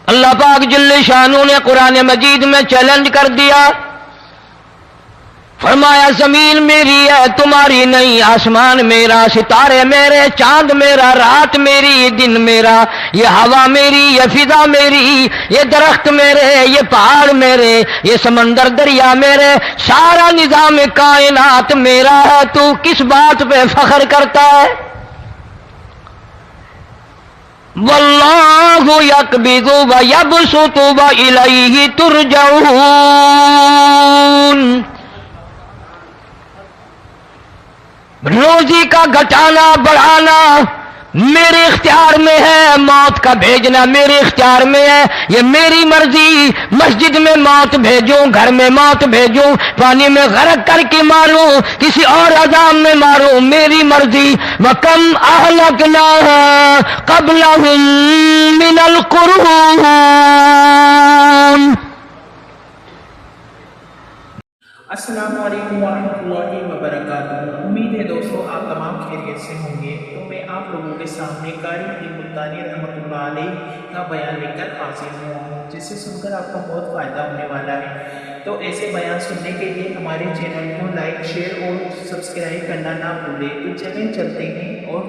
اللہ پاک جل شانہ نے قرآن مجید میں چیلنج کر دیا، فرمایا زمین میری ہے تمہاری نہیں، آسمان میرا، ستارے میرے، چاند میرا، رات میری، دن میرا، یہ ہوا میری، یہ فضا میری، یہ درخت میرے، یہ پہاڑ میرے، یہ سمندر دریا میرے، سارا نظام کائنات میرا ہے، تو کس بات پہ فخر کرتا ہے؟ واللہ یقبض ویبسط والیہ ترجعون، روزی کا گھٹانا بڑھانا میرے اختیار میں ہے، موت کا بھیجنا میرے اختیار میں ہے، یہ میری مرضی، مسجد میں موت بھیجوں، گھر میں موت بھیجوں، پانی میں غرق کر کے ماروں، کسی اور عذاب میں ماروں، میری مرضی۔ وَكَمْ أَهْلَكْنَا قَبْلَهُمْ مِنَ الْقُرُونِ۔ السلام علیکم ورحمۃ اللہ وبرکاتہ۔ امید ہے دوستو آپ تمام خیریت سے ہوں گے۔ تو میں آپ لوگوں کے سامنے قاری علی ملتانی رحمۃ اللہ علیہ کا بیان لے کر حاضر ہوا ہوں، جسے سن کر آپ کو بہت فائدہ ہونے والا ہے۔ تو ایسے بیان سننے کے لیے ہمارے چینل کو لائک، شیئر اور سبسکرائب کرنا نہ بھولیں۔ تو چلیں چلتے ہیں اور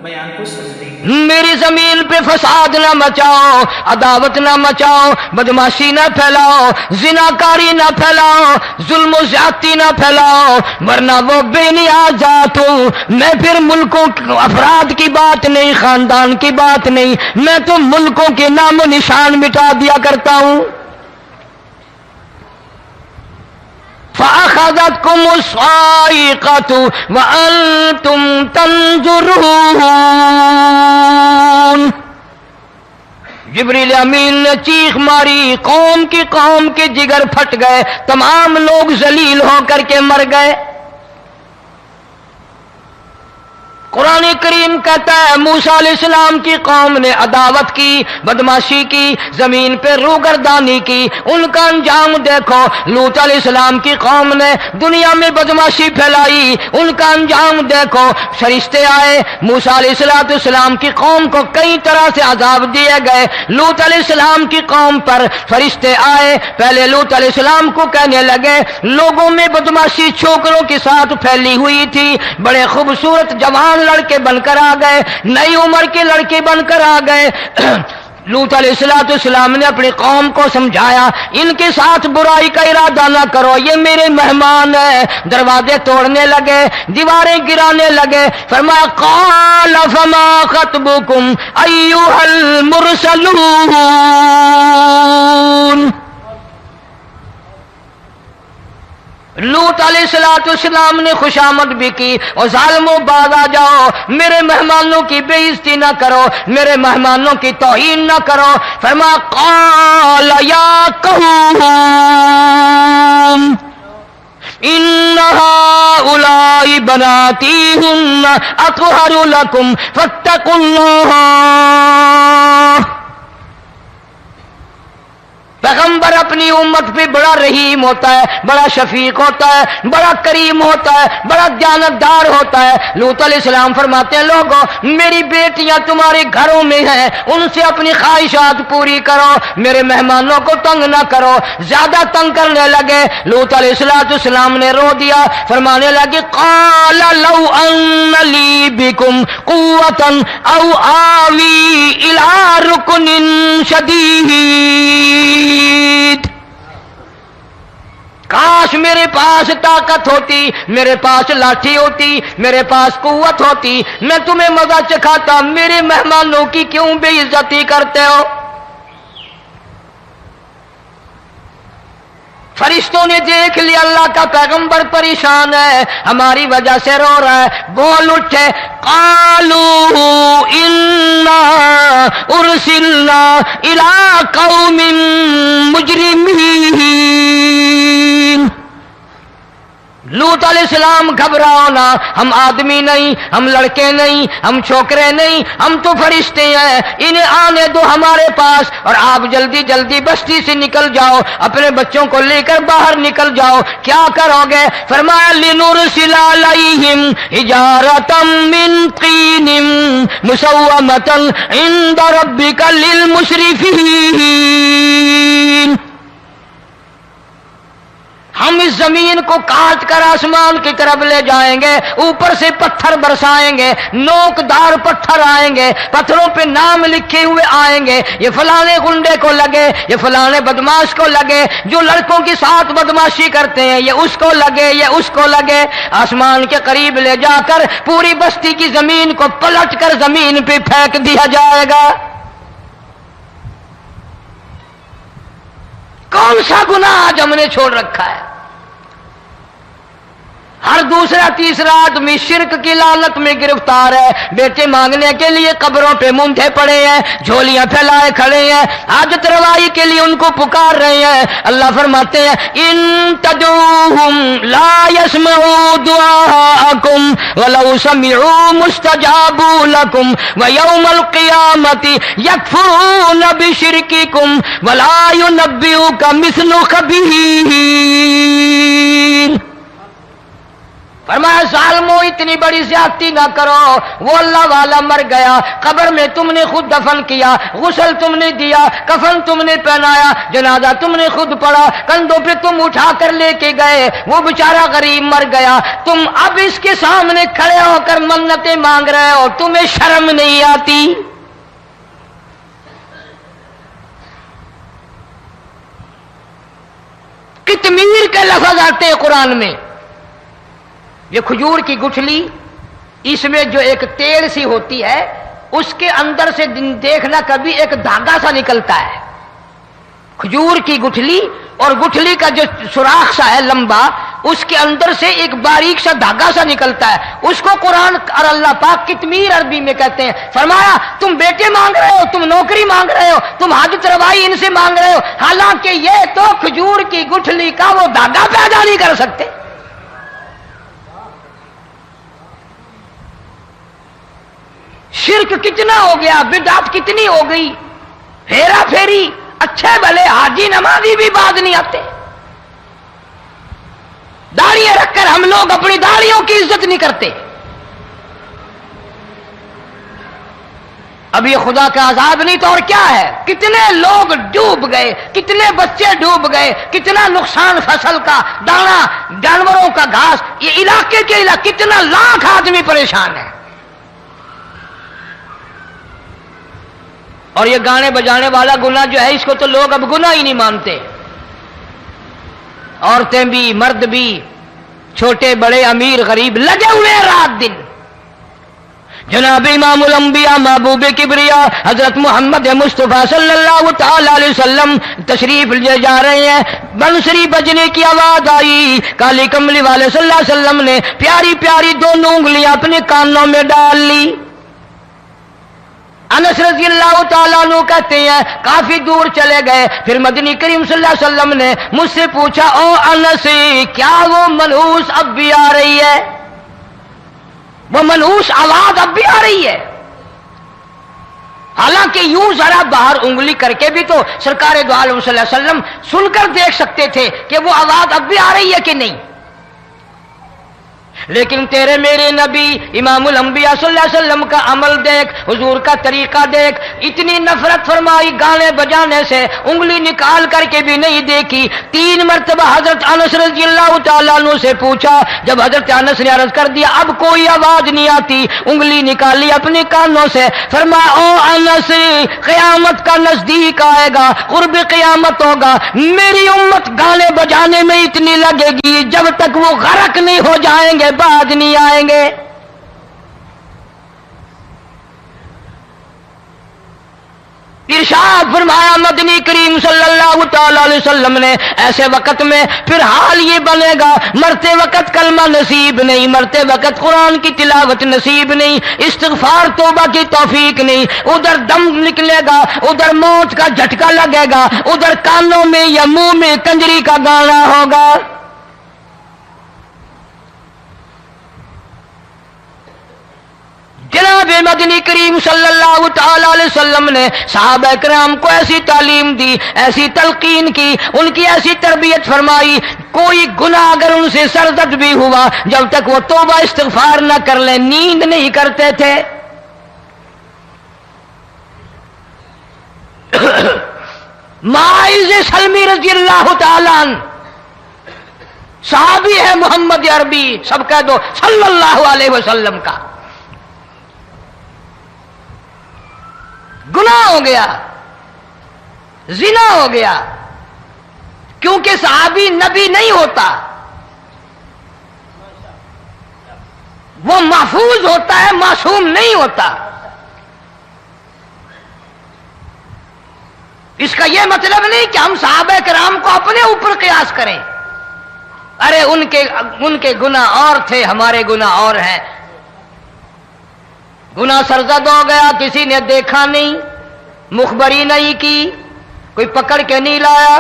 بیان کو سنتے ہیں۔ میری زمین پہ فساد نہ مچاؤ، عداوت نہ مچاؤ، بدماشی نہ پھیلاؤ، زناکاری نہ پھیلاؤ، ظلم و زیادتی نہ پھیلاؤ، ورنہ وہ بے نیاز ذات ہوں۔ میں پھر ملکوں افراد کی بات نہیں، خاندان کی بات نہیں، میں تو ملکوں کے نام و نشان مٹا دیا کرتا ہوں۔ فَأَخَذَتْكُمُ الصَّاعِقَةُ وَأَنْتُمْ تَنْظُرُونَ۔ جبریل امین نے چیخ ماری، قوم کے جگر پھٹ گئے، تمام لوگ ذلیل ہو کر کے مر گئے۔ قرآن کریم کہتا ہے موسیٰ علیہ السلام کی قوم نے عداوت کی، بدماشی کی، زمین پہ روگردانی کی، ان کا انجام دیکھو۔ لوط علیہ السلام کی قوم نے دنیا میں بدماشی پھیلائی، ان کا انجام دیکھو۔ فرشتے آئے، موسیٰ علیہ السلام کی قوم کو کئی طرح سے عذاب دیے گئے۔ لوط علیہ السلام کی قوم پر فرشتے آئے، پہلے لوط علیہ السلام کو کہنے لگے، لوگوں میں بدماشی چھوکروں کے ساتھ پھیلی ہوئی تھی، بڑے خوبصورت جوان لڑکے بن کر آ گئے، نئی عمر کے لڑکے بن کر آ گئے۔ لوط علیہ السلام نے اپنی قوم کو سمجھایا، ان کے ساتھ برائی کا ارادہ نہ کرو، یہ میرے مہمان ہیں۔ دروازے توڑنے لگے، دیواریں گرانے لگے۔ فرمایا قال فما خطبکم ایھا المرسلون۔ لوط علیہ السلام نے خوشامد بھی کی، اور ظالموں باز آ جاؤ، میرے مہمانوں کی بے عزتی نہ کرو، میرے مہمانوں کی توہین نہ کرو۔ فرمایا قال یا قوم ان هؤلاء بناتی ہن اطہر لکم فاتقوا اللہ۔ پیغمبر اپنی امت پہ بڑا رحیم ہوتا ہے، بڑا شفیق ہوتا ہے، بڑا کریم ہوتا ہے، بڑا دیانتدار ہوتا ہے۔ لوط علیہ السلام فرماتے ہیں لوگوں میری بیٹیاں تمہارے گھروں میں ہیں، ان سے اپنی خواہشات پوری کرو، میرے مہمانوں کو تنگ نہ کرو۔ زیادہ تنگ کرنے لگے، لوط علیہ السلام نے رو دیا، فرمانے لگے قال لو ان لی بکم قوۃ او آوی الی رکن شدید۔ کاش میرے پاس طاقت ہوتی، میرے پاس لاٹھی ہوتی، میرے پاس قوت ہوتی، میں تمہیں مزہ چکھاتا، میرے مہمانوں کی کیوں بے عزتی کرتے ہو؟ فرشتوں نے دیکھ لیا اللہ کا پیغمبر پریشان ہے، ہماری وجہ سے رو رہا ہے، بول اٹھے قالوا انا ارسلنا الی قوم مجرمین۔ لوط علیہ السلام گھبراؤ نہ، ہم آدمی نہیں، ہم لڑکے نہیں، ہم چھوکرے نہیں، ہم تو فرشتے ہیں، انہیں آنے دو ہمارے پاس، اور آپ جلدی جلدی بستی سے نکل جاؤ، اپنے بچوں کو لے کر باہر نکل جاؤ۔ کیا کرو گے؟ فرمایا لنرسل علیہم حجارۃ من طین مسومۃ عند ربک للمسرفین۔ जमीन को काट कर आसमान की तरफ ले जाएंगे, ऊपर से पत्थर बरसाएंगे, नोकदार पत्थर आएंगे, पत्थरों पे नाम लिखे हुए आएंगे, ये फलाने गुंडे को लगे, ये फलाने बदमाश को लगे, जो लड़कों के साथ बदमाशी करते हैं ये उसको लगे, ये उसको लगे। आसमान के करीब ले जाकर पूरी बस्ती की जमीन को पलट कर जमीन पे फेंक दिया जाएगा। कौन सा गुनाह आज हमने छोड़ रखा है? हर दूसरा तीसरा आदमी शिर्क की लालत में गिरफ्तार है, बेटे मांगने के लिए कब्रों पे मूंधे पड़े हैं, झोलियां फैलाए खड़े हैं, हाजत रवाई के लिए उनको पुकार रहे हैं। अल्लाह फरमाते हैं इन तदूहुम ला यस्मऊ दुआकुम वलौ समिऊ मुस्तजाबू लकुम व यौमल क़ियामति यकफुरून बिशिरकिकुम वला युनब्बिउका मिस्लु खबीर। फरमाया जालिमों इतनी बड़ी ज्यादती ना करो, वो अल्लाह वाला मर गया, कब्र में तुमने खुद दफन किया, गुस्ल तुमने दिया, कफन तुमने पहनाया, जनाजा तुमने खुद पढ़ा, कंधों पे तुम उठा कर लेके गए, वो बेचारा गरीब मर गया, तुम अब इसके सामने खड़े होकर मन्नतें मांग रहे हो, तुम्हें शर्म नहीं आती? कितमीर के लफ्ज आते हैं कुरान में। ये खजूर की गुठली, इसमें जो एक तेल सी होती है, उसके अंदर से देखना कभी एक धागा सा निकलता है। खजूर की गुठली और गुठली का जो सुराख सा है लंबा, उसके अंदर से एक बारीक सा धागा सा निकलता है, उसको कुरान और अल्लाह पाक कितमीर अरबी में कहते हैं। फरमाया तुम बेटे मांग रहे हो, तुम नौकरी मांग रहे हो, तुम हाजत रवाई इनसे मांग रहे हो, हालांकि ये तो खजूर की गुठली का वो धागा पैदा नहीं कर सकते। शिर्क कितना हो गया, बिदअत कितनी हो गई, हेरा फेरी, अच्छे भले हाजी नमाजी भी बाज नहीं आते। दाढ़ियां रखकर हम लोग अपनी दाढ़ियों की इज्जत नहीं करते। अब ये खुदा का अजाब नहीं तो और क्या है? कितने लोग डूब गए, कितने बच्चे डूब गए, कितना नुकसान फसल का, दाना, जानवरों का घास, ये इलाके के इलाके कितना लाख आदमी परेशान है। और ये गाने बजाने वाला गुनाह जो है, इसको तो लोग अब गुनाह ही नहीं मानते। औरतें भी, मर्द भी, छोटे बड़े, अमीर गरीब लगे हुए हैं रात दिन। जनाब इमामुल अंबिया महबूब किबरिया हजरत मोहम्मद मुस्तफा सल्लल्लाहु तआला अलैहि वसल्लम तशरीफ ले जा रहे हैं। बंसरी बजने की आवाज आई, काली कमली वाले सल्लल्लाहु अलैहि वसल्लम ने प्यारी प्यारी दोनों उंगलियां अपने कानों में डाल ली। अनस रज़ी अल्लाह तआला अन्हु कहते हैं काफी दूर चले गए, फिर मदनी करीम सल्लल्लाहु अलैहि वसल्लम ने मुझसे पूछा, ओ अनस, क्या वो मनहूस अब भी आ रही है? वो मनहूस आवाज अब भी आ रही है? हालांकि यूं जरा बाहर उंगली करके भी तो सरकार दो आलम सल्लल्लाहु अलैहि वसल्लम सुनकर देख सकते थे कि वो आवाज अब भी आ रही है कि नहीं। लेकिन तेरे मेरे नबी इमामुल अंबिया सल्लल्लाहु अलैहि वसल्लम का अमल देख, हुजूर का तरीका देख, इतनी नफरत फरमाई गाने बजाने से, उंगली निकाल करके भी नहीं देखी। 3 मरतबा हजरत अनस रज़ियल्लाहु तआला अन्हु से पूछा, जब हजरत अनस ने अर्ज कर दिया अब कोई आवाज नहीं आती, उंगली निकाली अपने कानों से, फरमाया ओ अनस, क़यामत का नजदीक आएगा, कुर्ब क़यामत होगा, मेरी उम्मत गाने बजाने में इतनी लगेगी जब तक वो गरक नहीं हो जाएंगे बाज नहीं आएंगे। इरशाद फरमाया मदनी करीम सल्लल्लाहु तआला अलैहि वसल्लम ने, ऐसे वक्त में फिर हाल ये बनेगा, मरते वक्त कलमा नसीब नहीं, मरते वक्त कुरान की तिलावत नसीब नहीं, इस्तिग़फ़ार तौबा की तौफीक नहीं, उधर दम निकलेगा, उधर मौत का झटका लगेगा, उधर कानों में या मुंह में कंजरी का गाना होगा। जनाब मदनी करीम सल्लल्लाहु तआला अलैहि वसल्लम ने सहाबा किराम को ऐसी तालीम दी, ऐसी तलकीन की, उनकी ऐसी तरबियत फरमाई, कोई गुनाह अगर उनसे सरजद भी हुआ, जब तक वो तौबा इस्तिग़फ़ार न कर ले नींद नहीं करते थे। माइज़ सलमी रज़ियल्लाहु तआला अन्हु صحابی ہے محمد عربی، سب کہہ دو صلی اللہ علیہ وسلم کا۔ گناہ ہو گیا، زنا ہو گیا، کیونکہ صحابی نبی نہیں ہوتا، وہ محفوظ ہوتا ہے، معصوم نہیں ہوتا۔ اس کا یہ مطلب نہیں کہ ہم صحابہ کرام کو اپنے اوپر قیاس کریں، ارے ان کے گناہ اور تھے، ہمارے گناہ اور ہیں۔ گناہ سرزد ہو گیا، کسی نے دیکھا نہیں، مخبری نہیں کی، کوئی پکڑ کے نہیں لایا،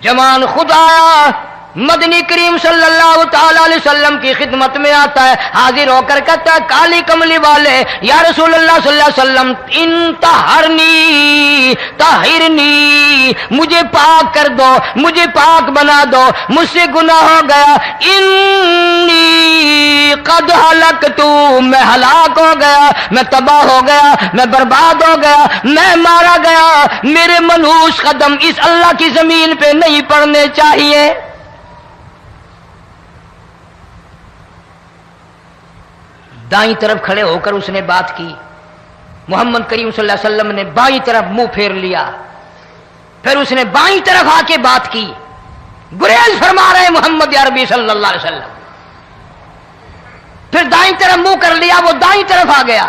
جمان خود آیا، مدنی کریم صلی اللہ تعالی علیہ وسلم کی خدمت میں آتا ہے، حاضر ہو کر کہتا ہے کالی کملی والے یا رسول اللہ صلی اللہ علیہ وسلم انتہرنی طہرنی، مجھے پاک کر دو، مجھے پاک بنا دو، مجھ سے گناہ ہو گیا، انی قد ہلکت، میں ہلاک ہو گیا، میں تباہ ہو گیا، میں برباد ہو گیا، میں مارا گیا، میرے منحوس قدم اس اللہ کی زمین پہ نہیں پڑنے چاہیے۔ دائیں طرف کھڑے ہو کر اس نے بات کی، محمد کریم صلی اللہ علیہ وسلم نے بائیں طرف منہ پھیر لیا، پھر اس نے بائیں طرف آ کے بات کی، گریز فرما رہے محمد عربی صلی اللہ علیہ وسلم، پھر دائیں طرف منہ کر لیا، وہ دائیں طرف آ گیا۔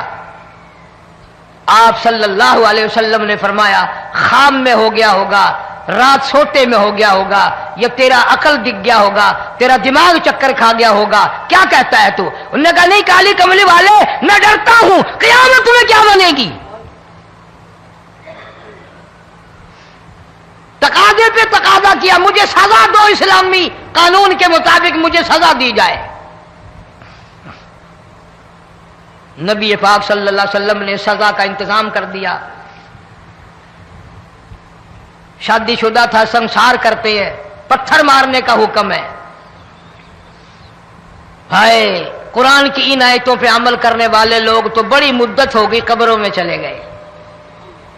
آپ صلی اللہ علیہ وسلم نے فرمایا خواب میں ہو گیا ہوگا، رات سوتے میں ہو گیا ہوگا، یا تیرا عقل دکھ گیا ہوگا، تیرا دماغ چکر کھا گیا ہوگا، کیا کہتا ہے تو؟ انہوں نے کہا نہیں کالی کملی والے، میں ڈرتا ہوں قیامت میں کیا بنے گی، تقاضے پہ تقاضا کیا، مجھے سزا دو، اسلامی قانون کے مطابق مجھے سزا دی جائے۔ نبی پاک صلی اللہ علیہ وسلم نے سزا کا انتظام کر دیا۔ شادی شدہ تھا، سنسار کرتے ہیں، پتھر مارنے کا حکم ہے۔ ہائے، قرآن کی ان آیتوں پہ عمل کرنے والے لوگ تو بڑی مدت ہو گئی قبروں میں چلے گئے۔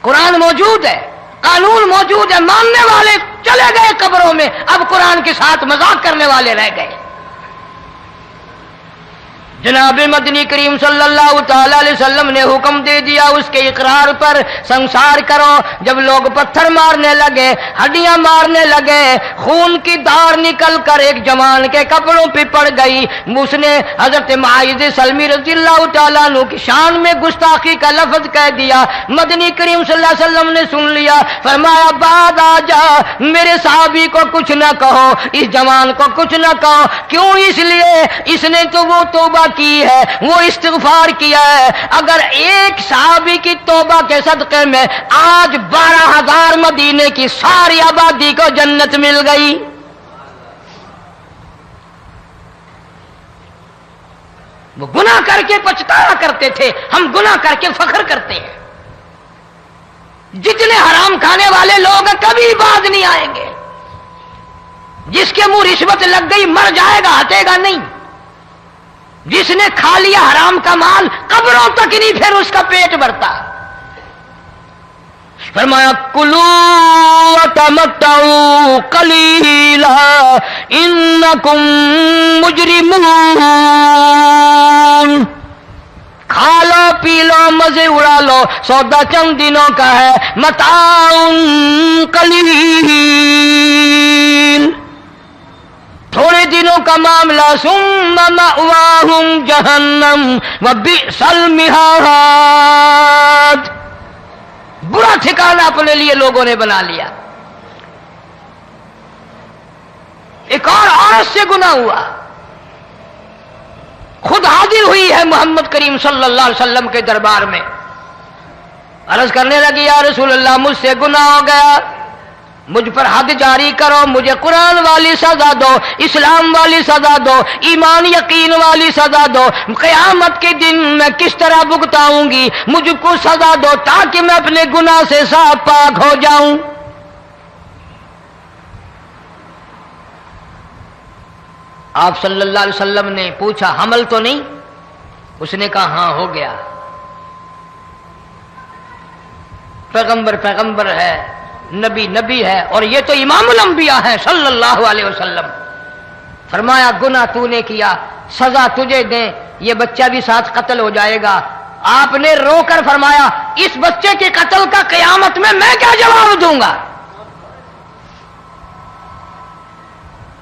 قرآن موجود ہے، قانون موجود ہے، ماننے والے چلے گئے قبروں میں، اب قرآن کے ساتھ مذاق کرنے والے رہ گئے۔ جناب مدنی کریم صلی اللہ تعالی علیہ وسلم نے حکم دے دیا اس کے اقرار پر سنسار کرو۔ جب لوگ پتھر مارنے لگے، ہڈیاں مارنے لگے، خون کی دھار نکل کر ایک جوان کے کپڑوں پہ پڑ گئی، اس نے حضرت معاذ سلمی رضی اللہ تعالیٰ عنہ کی شان میں گستاخی کا لفظ کہہ دیا۔ مدنی کریم صلی اللہ علیہ وسلم نے سن لیا، فرمایا بعد آ جا، میرے صحابی کو کچھ نہ کہو، اس جوان کو کچھ نہ کہو۔ کیوں؟ اس لیے اس نے تو وہ توبہ کی ہے، وہ استغفار کیا ہے۔ اگر ایک صحابی کی توبہ کے صدقے میں آج 12,000 مدینے کی ساری آبادی کو جنت مل گئی۔ وہ گناہ کر کے پچھتایا کرتے تھے، ہم گناہ کر کے فخر کرتے ہیں۔ جتنے حرام کھانے والے لوگ کبھی باز نہیں آئیں گے۔ جس کے منہ رشوت لگ گئی مر جائے گا، ہٹے گا نہیں۔ جس نے کھا لیا حرام کا مال قبروں تک نہیں پھر اس کا پیٹ بھرتا۔ فرمایا کلو وتمتعوا قلیلا انکم مجرمون، کھا لو پی لو مزے اڑا لو، سودا چند دنوں کا ہے، متاع قلیل، تھوڑے دنوں کا معاملہ، ثم مأواہم جہنم وبئس المہاد، برا ٹھکانہ اپنے لیے لوگوں نے بنا لیا۔ ایک اور عورت سے گناہ ہوا، خود حاضر ہوئی ہے محمد کریم صلی اللہ علیہ وسلم کے دربار میں، عرض کرنے لگی یا رسول اللہ مجھ سے گناہ ہو گیا، مجھ پر حد جاری کرو، مجھے قرآن والی سزا دو، اسلام والی سزا دو، ایمان یقین والی سزا دو، قیامت کے دن میں کس طرح بھگتاؤں گی، مجھ کو سزا دو تاکہ میں اپنے گناہ سے صاف پاک ہو جاؤں۔ آپ صلی اللہ علیہ وسلم نے پوچھا حمل تو نہیں؟ اس نے کہا ہاں ہو گیا۔ پیغمبر ہے، نبی ہے، اور یہ تو امام الانبیاء ہے صلی اللہ علیہ وسلم۔ फरमाया गुनाह तूने किया, सजा तुझे दें, ये बच्चा भी साथ कत्ल हो जाएगा। आपने रोकर फरमाया इस बच्चे के कत्ल का कयामत में मैं क्या जवाब दूंगा।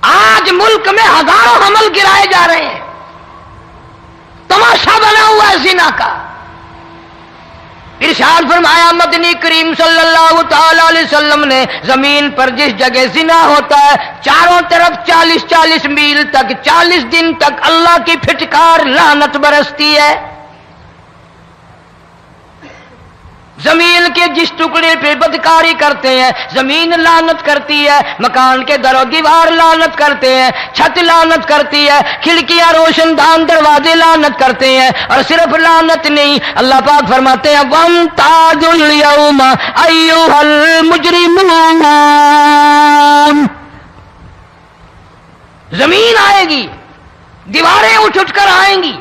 आज मुल्क में हजारों हमल गिराए जा रहे हैं, तमाशा बना हुआ है जिना का। इरशाद फरमाया मदनी करीम सल्लल्लाहु ताला अलैहि वसल्लम ने जमीन पर जिस जगह जिना होता है चारों तरफ 40-40 मील तक 40 दिन तक अल्लाह की फिटकार लानत बरसती है। जमीन के जिस टुकड़े पे बदकारी करते हैं जमीन लानत करती है, मकान के दरो दीवार लानत करते हैं, छत लानत करती है, खिड़कियां रोशनदान दरवाजे लानत करते हैं। और सिर्फ लानत नहीं, अल्लाह पाक फरमाते हैं वमताजुल यौमा अय्युहल मुजरिमून। जमीन आएगी, दीवारें उठ उठ कर आएंगी,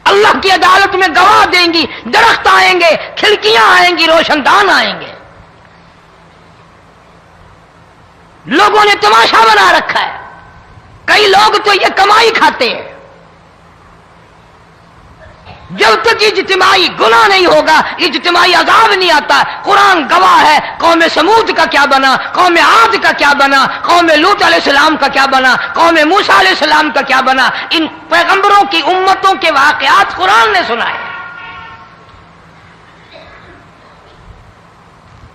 अल्लाह की अदालत में गवाह देंगी, दरख्त आएंगे, खिड़कियां आएंगी, रोशनदान आएंगे। लोगों ने तमाशा बना रखा है। कई लोग तो ये कमाई खाते हैं। जब तक इज्तिमाई गुनाह नहीं होगा इज्तिमाई अजाब नहीं आता। कुरान गवाह है, कौम समूद का क्या बना, कौम आद का क्या बना, कौम लूत अलैहिस्सलाम का क्या बना, कौम मूसा अलैहिस्सलाम का क्या बना। इन पैगंबरों की उम्मतों के वाकयात कुरान ने सुनाए।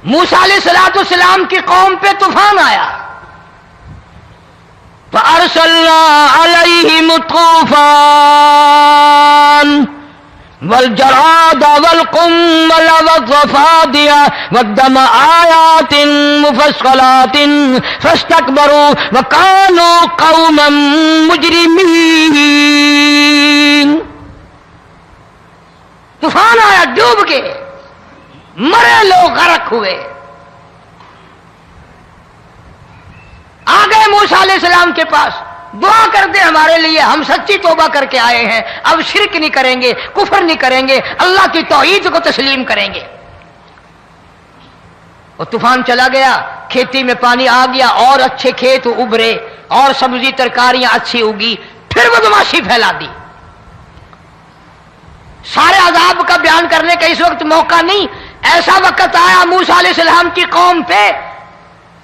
मूसा अलैहिस्सलाम की कौम पे तूफान आया, फअरसलना अलैहिम तूफान वलजराद वलकुम्मल वज़फ़ादिया वद्दम आयातिन मुफ़स्सलातिन फस्तकबरू वकानू कौमन मुजरिमीन। तूफान आया, डूब के मरे लोग गरक हुए। आ गए मूसा अलैहिस्सलाम के पास, दुआ कर दे हमारे लिए, हम सच्ची तौबा करके आए हैं, अब शिरक नहीं करेंगे, कुफर नहीं करेंगे, अल्लाह की तौहीद को तस्लीम करेंगे। और तूफान चला गया, खेती में पानी आ गया और अच्छे खेत उभरे और सब्जी तरकारियां अच्छी उगी। फिर बदमाशी फैला दी। सारे अजाब का बयान करने का इस वक्त मौका नहीं। ऐसा वक्त आया मूसा अलैहिस्सलाम की कौम पे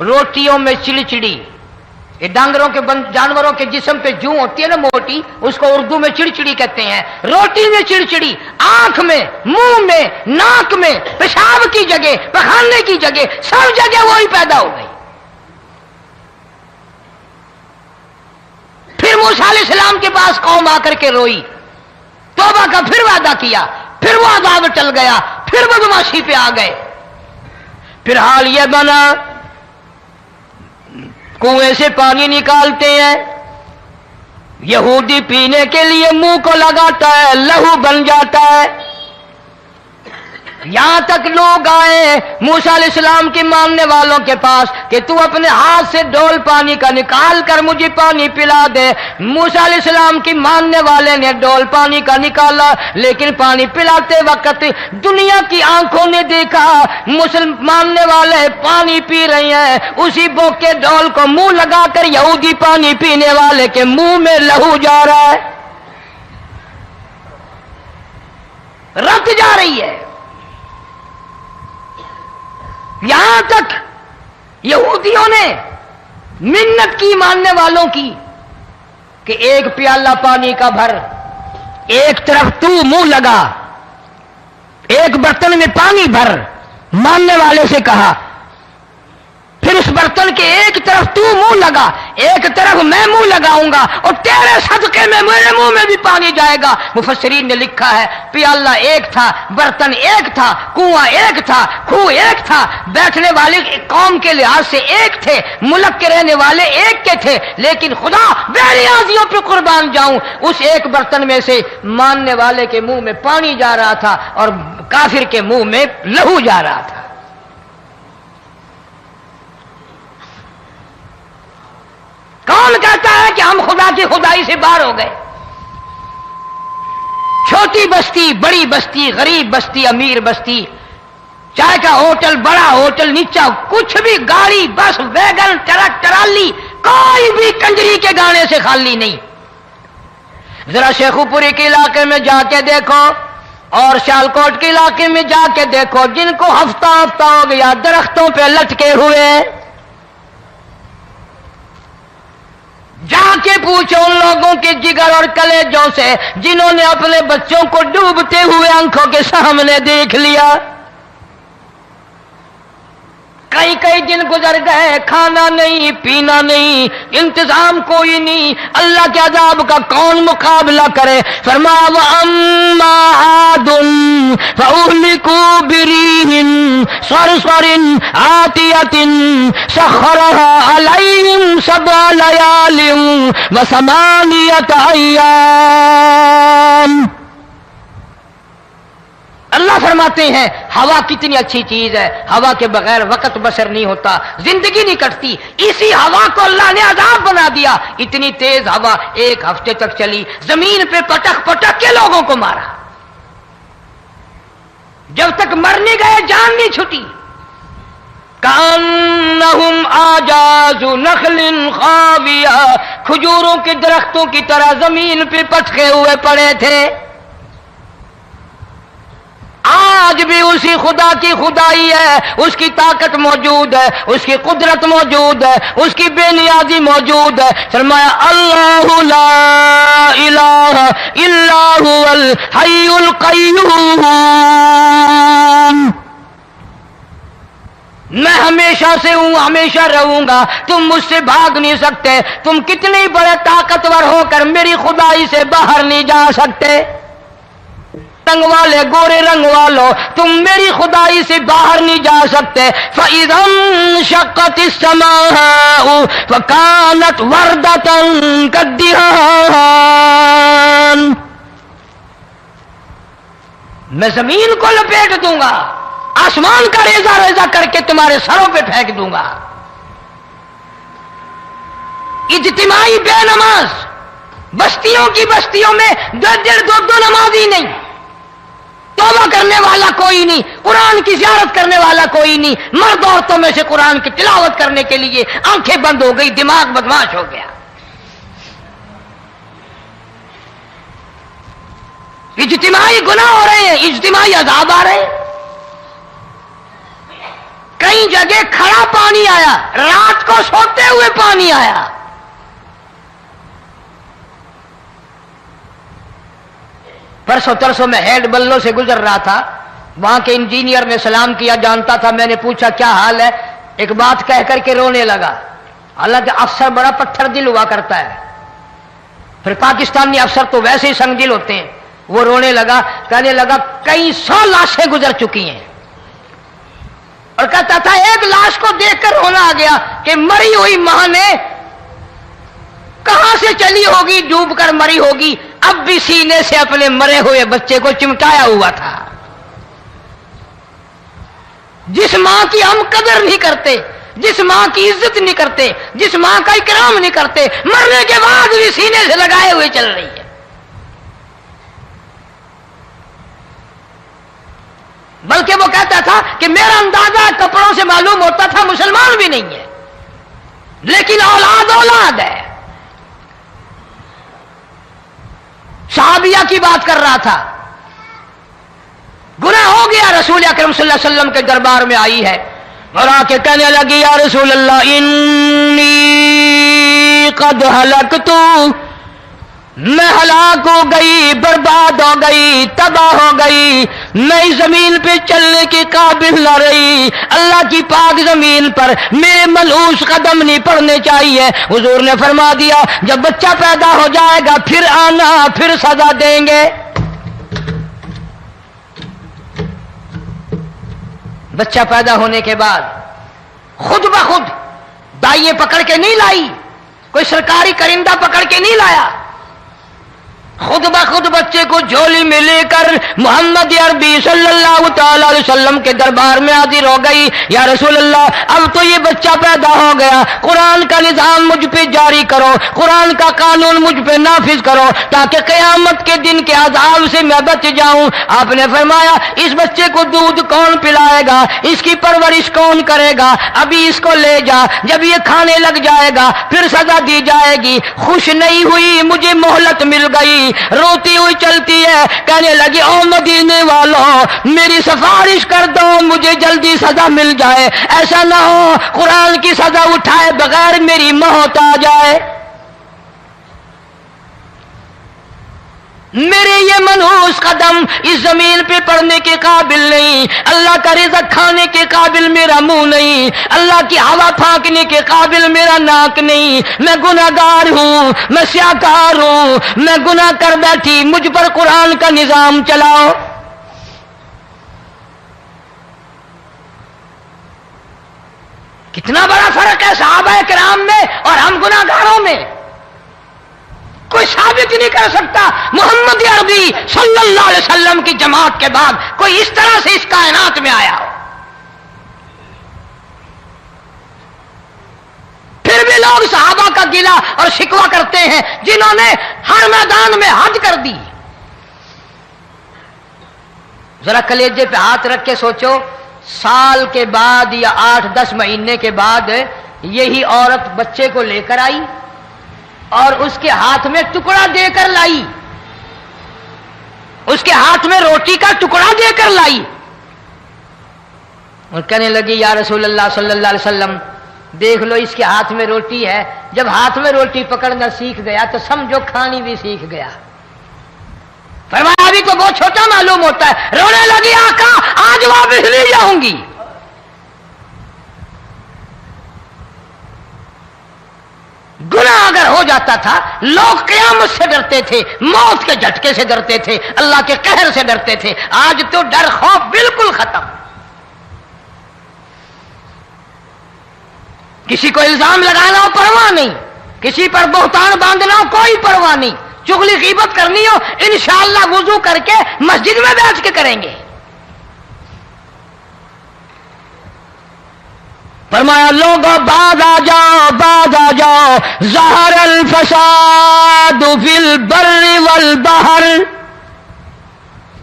रोटियों में चिड़चिड़ी, ये डांगरों के जानवरों के जिस्म पे जूं होती है ना मोटी, उसको उर्दू में चिड़चिड़ी कहते हैं। रोटी में चिड़चिड़ी, आंख में, मुंह में, नाक में, पेशाब की जगह, पखाने की जगह, सब जगह वही पैदा हो गई। फिर मूसा अलैहिस्सलाम के पास कौम आकर के रोई, तौबा का फिर वादा किया, फिर वो अज़ाब टल गया, फिर बदमाशी पे आ गए। फिर हाल यह बना कुएं से पानी निकालते हैं, यहूदी पीने के लिए मुंह को लगाता है, लहू बन जाता है। यहां तक लोग आए मूसा अलैहिस्सलाम के मानने वालों के पास कि तू अपने हाथ से डोल पानी का निकाल कर मुझे पानी पिला दे। मूसा अलैहिस्सलाम की मानने वाले ने डोल पानी का निकाला, लेकिन पानी पिलाते वक्त दुनिया की आंखों ने देखा मुसलमान मानने वाले पानी पी रहे हैं, उसी बोके डोल को मुंह लगाकर यहूदी पानी पीने वाले के मुंह में लहू जा रहा है, रत जा रही है। यहां तक यहूदियों ने मिन्नत की मानने वालों की कि एक प्याला पानी का भर, एक तरफ तू मुंह लगा, एक बर्तन में पानी भर। मानने वाले से कहा, फिर उस बर्तन के एक तरफ तू मुंह लगा, एक तरफ मैं मुंह लगाऊंगा और तेरे सदके में मेरे मुंह में भी पानी जाएगा। मुफस्सिरीन ने लिखा है प्याला एक था, बर्तन एक था, कुआं एक था, खूह एक था, बैठने वाले कौम के लिहाज से एक थे, मुल्क के रहने वाले एक के थे, लेकिन खुदा बेनियाजियों पे कुर्बान जाऊं, उस एक बर्तन में से मानने वाले के मुंह में पानी जा रहा था और काफिर के मुंह में लहू जा रहा था। कौन कहता है कि हम खुदा की खुदाई से बाहर हो गए? छोटी बस्ती, बड़ी बस्ती, गरीब बस्ती, अमीर बस्ती, चाय का होटल, बड़ा होटल, नीचा कुछ भी, गाड़ी, बस, वैगन, ट्रक, ट्राली, कोई भी कंजरी के गाने से खाली नहीं। जरा शेखुपुरी के इलाके में जाके देखो और सियालकोट के इलाके में जाके देखो, जिनको हफ्ता हफ्ता हो गया दरख्तों पे लटके हुए, जाके पूछो उन लोगों के जिगर और कलेजों से जिन्होंने अपने बच्चों को डूबते हुए आंखों के सामने देख लिया। कई कई दिन गुजर गए, खाना नहीं पीना नहीं, इंतजाम कोई नहीं, अल्लाह के अजाब का कौन मुकाबला करे। फरमाया व अम्मा आदुन फउहलिकू बिरीहिन सरसरिन आतियतिन सखरहा अलैहिम सबअ लयालिन व समानियत अय्याम। अल्लाह फरमाते हैं हवा कितनी अच्छी चीज है, हवा के बगैर वक्त बसर नहीं होता, जिंदगी नहीं कटती। इसी हवा को अल्लाह ने अजाब बना दिया। इतनी तेज हवा एक हफ्ते तक चली, जमीन पे पटक पटक के लोगों को मारा, जब तक मर नहीं गए जान नहीं छुटी। कान्नहुम आजाजु नखलिन खाविया, खजूरों के दरख्तों की तरह जमीन पे पटके हुए पड़े थे। आज भी उसी खुदा की खुदाई है, उसकी ताकत मौजूद है, उसकी कुदरत मौजूद है, उसकी बेनियाजी मौजूद है। फरमाया अल्लाहु ला इलाहा इल्ला हुवल हय्युल क़य्यूम। मैं हमेशा से हूं, हमेशा रहूंगा, तुम मुझसे भाग नहीं सकते। तुम कितने बड़े ताकतवर होकर मेरी खुदाई से बाहर नहीं जा सकते। रंग वाले, गोरे रंग वालों, तुम मेरी खुदाई से बाहर नहीं जा सकते। फ़इज़म शक़्क़तिस समाउ फ़कानत वर्दतन कद्दिहान। मैं जमीन को लपेट दूंगा, आसमान का रेजा रेजा करके तुम्हारे सरों पे फेंक दूंगा। इज्तिमाई बेनमाज, बस्तियों की बस्तियों में 1.5-2 नमाजी नहीं, तौबा करने वाला कोई नहीं, कुरान की ज़ियारत करने वाला कोई नहीं। मर्द औरतों में से कुरान की तिलावत करने के लिए आंखें बंद हो गई, दिमाग बदमाश हो गया। इज्तिमाई गुनाह हो रहे हैं, इज्तिमाई अज़ाब आ रहे हैं। कई जगह खड़ा पानी आया, रात को सोते हुए पानी आया। परसों तरसों में हेड बल्लो से गुजर रहा था, वहां के इंजीनियर ने सलाम किया, जानता था। मैंने पूछा क्या हाल है, एक बात कह करके रोने लगा। हालांकि अफसर बड़ा पत्थर दिल हुआ करता है, फिर पाकिस्तानी अफसर तो वैसे ही संग दिल होते हैं। वो रोने लगा, कहने लगा कई 100 लाशें गुजर चुकी हैं, और कहता था एक लाश को देखकर रोना आ गया कि मरी हुई मां ने कहां से चली होगी, डूब कर मरी होगी, अब भी सीने से अपने मरे हुए बच्चे को चिमटाया हुआ था। जिस मां की हम कदर नहीं करते, जिस मां की इज्जत नहीं करते, जिस मां का इकराम नहीं करते, मरने के बाद भी सीने से लगाए हुए चल रही है। बल्कि वो कहता था कि मेरा अंदाजा कपड़ों से मालूम होता था मुसलमान भी नहीं है, लेकिन औलाद औलाद है। सहाबिया की बात कर रहा था, गुनाह हो गया, रसूल अकरम सल्लल्लाहु अलैहि वसल्लम के दरबार में आई है और आके कहने लगी या रसूल अल्लाह इन्नी कद हलकतु, मैं हलाक हो गई, बर्बाद हो गई, तबाह हो गई, मैं इस जमीन पे चलने के काबिल न रही। अल्लाह की पाक जमीन पर मेरे मलूस कदम नहीं पड़ने चाहिए। हुजूर ने फरमा दिया जब बच्चा पैदा हो जाएगा फिर आना, फिर सजा देंगे। बच्चा पैदा होने के बाद खुद ब खुद दाइये पकड़ के नहीं लाई, कोई सरकारी करिंदा पकड़ के नहीं लाया, खुद ब खुद बच्चे को झोली में लेकर मोहम्मद अरबी सल्लल्लाहु ताला अलैहि वसल्लम के दरबार में हाजिर हो गई। या रसूल अल्लाह, अब तो ये बच्चा पैदा हो गया, कुरान का निजाम मुझ पे जारी करो, कुरान का कानून मुझ पे नाफिज करो, ताकि क़यामत के दिन के अज़ाब से मैं बच जाऊं। आपने फरमाया, इस बच्चे को दूध कौन पिलाएगा, इसकी परवरिश कौन करेगा, अभी इसको ले जा, जब ये खाने लग जाएगा फिर सजा दी जाएगी। खुश नहीं हुई, मुझे मोहलत मिल गई, रोती हुई चलती है, कहने लगी, ओ मदीने वालों, मेरी सिफारिश कर दो, मुझे जल्दी सजा मिल जाए, ऐसा ना हो कुरान की सजा उठाए बगैर मेरी मौत आ जाए। मेरे ये मनहूस कदम इस जमीन पे पड़ने के काबिल नहीं, अल्लाह का रिज़्क़ खाने के काबिल मेरा मुंह नहीं, अल्लाह की हवा फांकने के काबिल मेरा नाक नहीं, मैं गुनाहगार हूं, मैं स्याकार हूं, मैं गुनाह कर बैठी, मुझ पर कुरान का निजाम चलाओ। कितना बड़ा फर्क है सहाबा किराम में और हम गुनाहगारों में। कोई साबित नहीं कर सकता मोहम्मद अरबी सल्लल्लाहु अलैहि वसल्लम की जमात के बाद कोई इस तरह से इस कायनात में आया हो। फिर भी लोग सहाबा का गिला और शिकवा करते हैं जिन्होंने हर मैदान में हद कर दी। जरा कलेजे पे हाथ रख के सोचो, साल के बाद या 8-10 महीने के बाद यही औरत बच्चे को लेकर आई और उसके हाथ में टुकड़ा देकर लाई, उसके हाथ में रोटी का टुकड़ा देकर लाई और कहने लगी, या रसूल अल्लाह सल्लल्लाहु अलैहि वसल्लम, देख लो इसके हाथ में रोटी है, जब हाथ में रोटी पकड़ना सीख गया तो समझो खानी भी सीख गया। फरमाया, अभी तो बहुत छोटा मालूम होता है। रोने लगी, आका आज वापस ले जाऊंगी। गुनाह अगर हो जाता था, लोग क़यामत से डरते थे, मौत के झटके से डरते थे, अल्लाह के कहर से डरते थे। आज तो डर खौफ बिल्कुल खत्म। किसी को इल्जाम लगाना हो परवाह नहीं, किसी पर बोहतान बांधना हो कोई परवाह नहीं, चुगली गीबत करनी हो इंशाअल्लाह वुजू करके मस्जिद में बैठ के करेंगे। फरमाया, लोगों बाद आ जाओ, बाद आ जाओ, ज़हर अल फसाद फिल बर्रि वल बहर,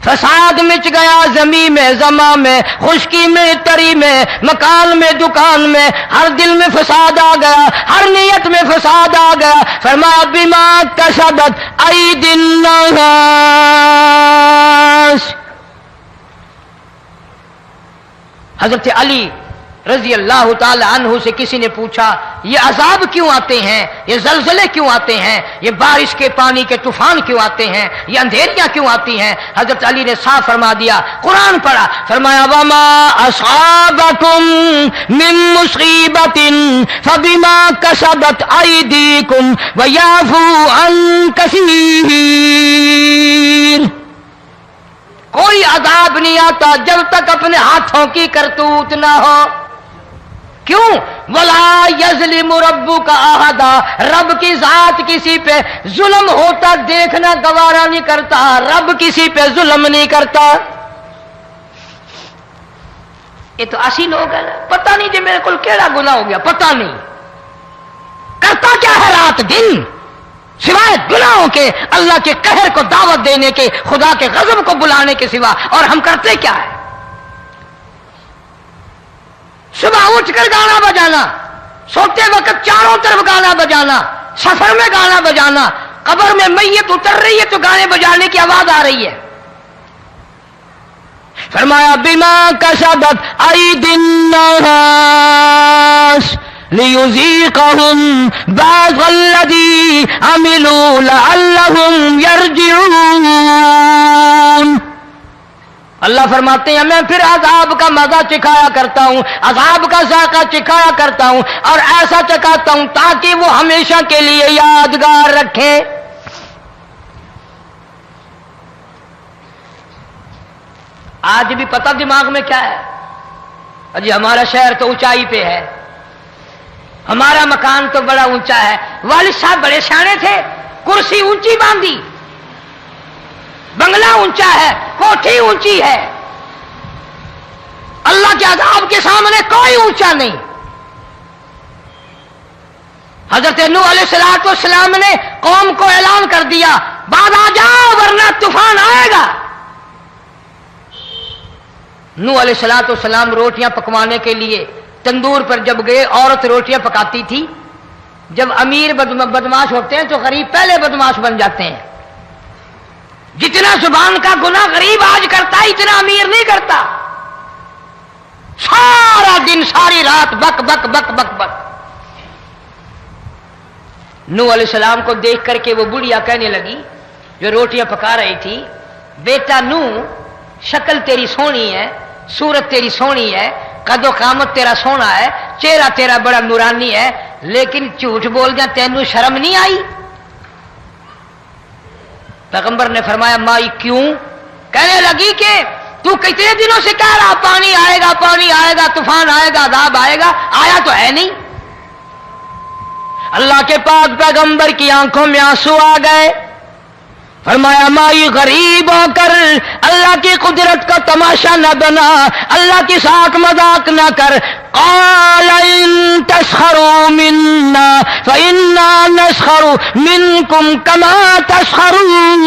फसाद मिच गया ज़मीन में, ज़मा में, खुशकी में, तरी में, मकान में, दुकान में, हर दिल में फसाद आ गया, हर नियत में फसाद आ गया। फरमाया, बिमा कसबत अयदिन नास। हजरत अली रजी अल्लाह ताला अन्हु से किसी ने पूछा, ये अजाब क्यों आते हैं, ये जलजले क्यों आते हैं, ये बारिश के पानी के तूफान क्यों आते हैं, ये अंधेरियां क्यों आती हैं? हजरत अली ने साफ फरमा दिया, कुरान पढ़ा, फरमाया, वमा असाबकुम मिन मुसीबतिन फबिमा कसबत अयदीकुम व याफू अन कसीर। कोई अजाब नहीं आता जब तक अपने हाथों की करतूत ना हो। क्यों? वला यज़लिमु रब्बुका अहदा, रब की जात किसी पे जुल्म होता देखना गवारा नहीं करता, रब किसी पे जुल्म नहीं करता। ये तो ऐसी लोग है ना, पता नहीं जी मेरे को केड़ा गुनाह हो गया, पता नहीं करता क्या है रात दिन सिवाय गुनाहों के, अल्लाह के कहर को दावत देने के, खुदा के गजब को बुलाने के सिवा। और हम करते क्या है? सुबह उठकर गाना बजाना, सोते वक्त चारों तरफ गाना बजाना, सफर में गाना बजाना, कब्र में मैयत उतर रही है तो गाने बजाने की आवाज आ रही है। फरमाया, बिमा कसबत अयदिन नास लियुज़ीक़हुम बअज़ल्लज़ी अमिलू लअल्लहुम यरजिऊन। अल्लाह फरमाते हैं, मैं फिर अज़ाब का मजा चिखाया करता हूं, अज़ाब का ज़ायक़ा चिखाया करता हूं और ऐसा चखाता हूं ताकि वो हमेशा के लिए यादगार रखे। आज भी पता दिमाग में क्या है? अजी हमारा शहर तो ऊंचाई पे है, हमारा मकान तो बड़ा ऊंचा है, वालिद साहब बड़े सियाने थे, कुर्सी ऊंची बांधी, بنگلہ اونچا ہے، کوٹھی اونچی ہے، اللہ کے عذاب کے سامنے کوئی اونچا نہیں۔ حضرت نوح علیہ السلام نے قوم کو اعلان کر دیا بعد آ جاؤ ورنہ طوفان آئے گا۔ نوح علیہ السلام روٹیاں پکوانے کے لیے تندور پر جب گئے، عورت روٹیاں پکاتی تھی۔ جب امیر بدماش ہوتے ہیں تو غریب پہلے بدماش بن جاتے ہیں۔ جتنا زبان کا گناہ غریب آج کرتا ہے اتنا امیر نہیں کرتا۔ سارا دن ساری رات بک بک بک بک بک۔ نوح علیہ السلام کو دیکھ کر کے وہ بڑھیا کہنے لگی جو روٹیاں پکا رہی تھی، بیٹا نوح، شکل تیری سونی ہے، صورت تیری سونی ہے، قد و قامت تیرا سونا ہے، چہرہ تیرا بڑا نورانی ہے، لیکن جھوٹ بول جا تینوں شرم نہیں آئی؟ پیغمبر نے فرمایا مائی کیوں؟ کہنے لگی کہ تو کتنے دنوں سے کہہ رہا پانی آئے گا، پانی آئے گا، طوفان آئے گا، عذاب آئے گا، آیا تو ہے نہیں۔ اللہ کے پاک پیغمبر کی آنکھوں میں آنسو آ گئے۔ فرمایا مائی غریب ہو کر اللہ کی قدرت کا تماشا نہ بنا، اللہ کی ساتھ مذاق نہ کر۔ قال ان تسخروا منا فإنا نسخر منكم كما تسخرون۔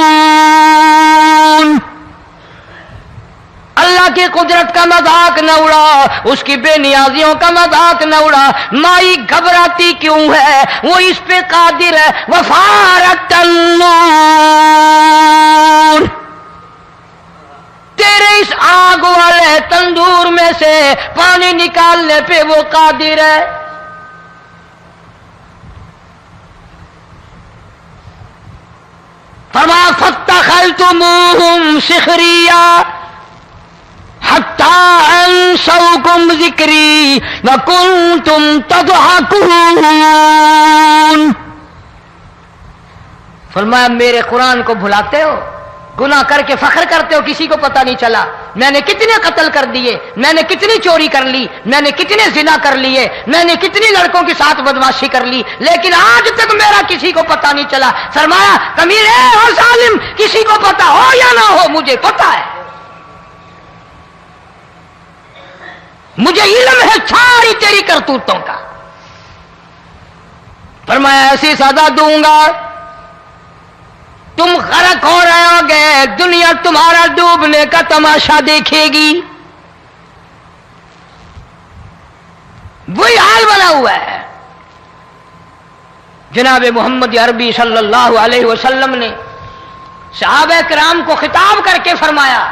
اللہ کی قدرت کا مذاق نہ اڑا، اس کی بے نیازیوں کا مذاق نہ اڑا۔ مائی گھبراتی کیوں ہے؟ وہ اس پہ قادر ہے۔ وفارت النور، تیرے اس آگ والے تندور میں سے پانی نکالنے پہ وہ قادر ہے۔ فرمایا فاتخذتموہم سخریا حتی انسوکم ذکری وکنتم تضحکون۔ فرمایا میرے قرآن کو بھلاتے ہو، گناہ کر کے فخر کرتے ہو، کسی کو پتہ نہیں چلا میں نے کتنے قتل کر دیے، میں نے کتنی چوری کر لی، میں نے کتنے زنا کر لیے، میں نے کتنی لڑکوں کے ساتھ بدماشی کر لی، لیکن آج تک میرا کسی کو پتہ نہیں چلا۔ فرمایا کمینے اور ظالم، کسی کو پتہ ہو یا نہ ہو مجھے پتہ ہے، مجھے علم ہے ساری تیری کرتوتوں کا۔ فرمایا ایسی سزا دوں گا تم غرق ہو رہے ہو گے، دنیا تمہارا ڈوبنے کا تماشا دیکھے گی۔ وہی حال بنا ہوا ہے۔ جناب محمد عربی صلی اللہ علیہ وسلم نے صحابہ کرام کو خطاب کر کے فرمایا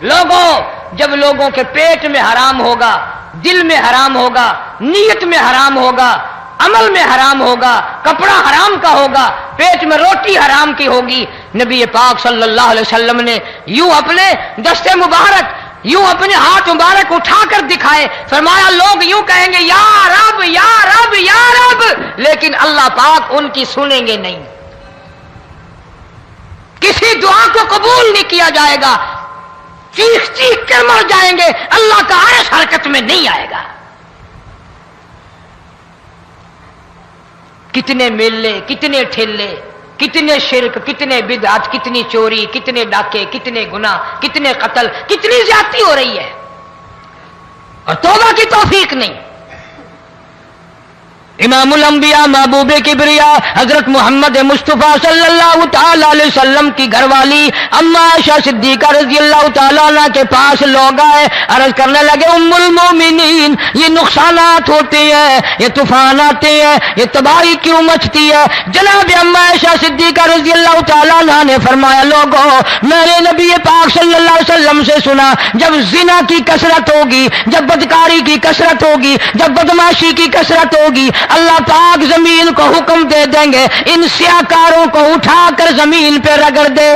لوگوں، جب لوگوں کے پیٹ میں حرام ہوگا، دل میں حرام ہوگا، نیت میں حرام ہوگا، عمل میں حرام ہوگا، کپڑا حرام کا ہوگا، پیٹ میں روٹی حرام کی ہوگی، نبی پاک صلی اللہ علیہ وسلم نے یوں اپنے دست مبارک، یوں اپنے ہاتھ مبارک اٹھا کر دکھائے۔ فرمایا لوگ یوں کہیں گے یا رب یا رب یا رب، لیکن اللہ پاک ان کی سنیں گے نہیں، کسی دعا کو قبول نہیں کیا جائے گا، چیخ چیخ کر مر جائیں گے، اللہ کا عرش حرکت میں نہیں آئے گا۔ کتنے میلے، کتنے ٹھیلے، کتنے شرک، کتنے بدعت، کتنی چوری، کتنے ڈاکے، کتنے گناہ، کتنے قتل، کتنی زیادتی ہو رہی ہے اور توبہ کی توفیق نہیں۔ امام الانبیاء محبوب کبریا حضرت محمد مصطفیٰ صلی اللہ تعالی علیہ وسلم کی گھر والی اما عائشہ صدیقہ رضی اللہ تعالیٰ عنہ کے پاس لوگ آئے، عرض کرنے لگے ام المومنین یہ نقصانات ہوتے ہیں، یہ طوفان آتے ہیں، یہ تباہی کیوں مچتی ہے؟ جناب اما عائشہ صدیقہ رضی اللہ تعالیٰ عنہ نے فرمایا لوگوں، میں نے نبی پاک صلی اللہ علیہ وسلم سے سنا جب زنا کی کثرت ہوگی، جب بدکاری کی کثرت ہوگی، جب بدماشی کی کثرت ہوگی، اللہ پاک زمین کو حکم دے دیں گے ان سیاکاروں کو اٹھا کر زمین پہ رگڑ دے۔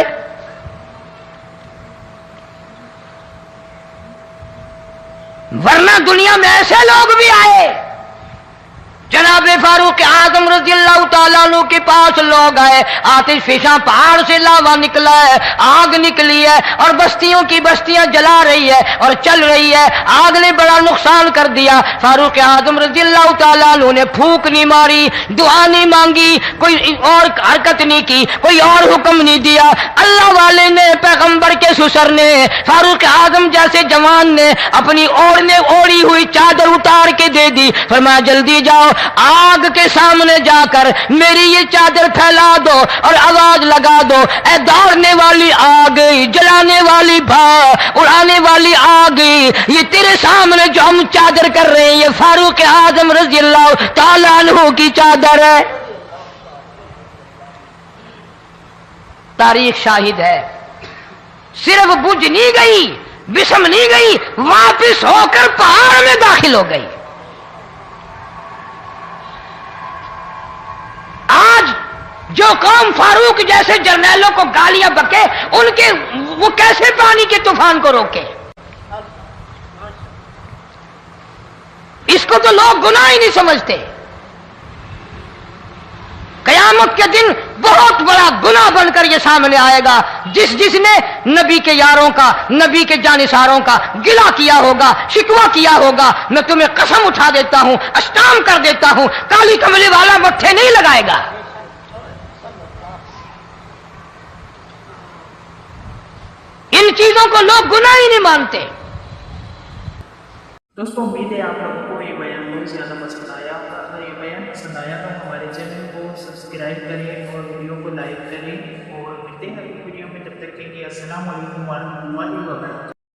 ورنہ دنیا میں ایسے لوگ بھی آئے جناب فاروق اعظم رضی اللہ تعالیٰ عنہ کے پاس لوگ آئے، آتش فشاں پہاڑ سے لاوا نکلا ہے، آگ نکلی ہے اور بستیوں کی بستیاں جلا رہی ہے اور چل رہی ہے، آگ نے بڑا نقصان کر دیا۔ فاروق اعظم رضی اللہ تعالیٰ عنہ نے پھونک نہیں ماری، دعا نہیں مانگی، کوئی اور حرکت نہیں کی، کوئی اور حکم نہیں دیا۔ اللہ والے نے، پیغمبر کے سسر نے، فاروق اعظم جیسے جوان نے اپنی اوڑھی ہوئی چادر اتار کے دے دی، فرمایا جلدی جاؤ، آگ کے سامنے جا کر میری یہ چادر پھیلا دو اور آواز لگا دو، اے دوڑنے والی آگ، جلانے والی اڑانے والی آگ، یہ تیرے سامنے جو ہم چادر کر رہے ہیں یہ فاروق اعظم رضی اللہ تعالیٰ عنہ کی چادر ہے۔ تاریخ شاہد ہے، صرف بجھ نہیں گئی، بسم نہیں گئی، واپس ہو کر پہاڑ میں داخل ہو گئی۔ آج جو قوم فاروق جیسے جرنیلوں کو گالیاں بکے، ان کے وہ کیسے پانی کے طوفان کو روکے؟ اس کو تو لوگ گناہ ہی نہیں سمجھتے۔ قیامت کے دن بہت بڑا گناہ بن کر یہ سامنے آئے گا، جس نے نبی کے یاروں کا، نبی کے جانثاروں کا گلہ کیا ہوگا، شکوہ کیا ہوگا، میں تمہیں قسم اٹھا دیتا ہوں، اشتام کر دیتا ہوں، کالی کملی والا مٹھے نہیں لگائے گا۔ ان چیزوں کو لوگ گناہ ہی نہیں مانتے۔ دوستوں امید ہے آپ لوگوں کو یہ بیان بہت زیادہ پسند آیا۔ اگر یہ بیان پسند آیا تو ہمارے چینل کو سبسکرائب کریں اور ویڈیو کو لائک کریں، اور ملتے ہیں اگلی ویڈیو میں، تب تک کے لیے السلام علیکم ورحمۃ اللہ وبرکاتہ۔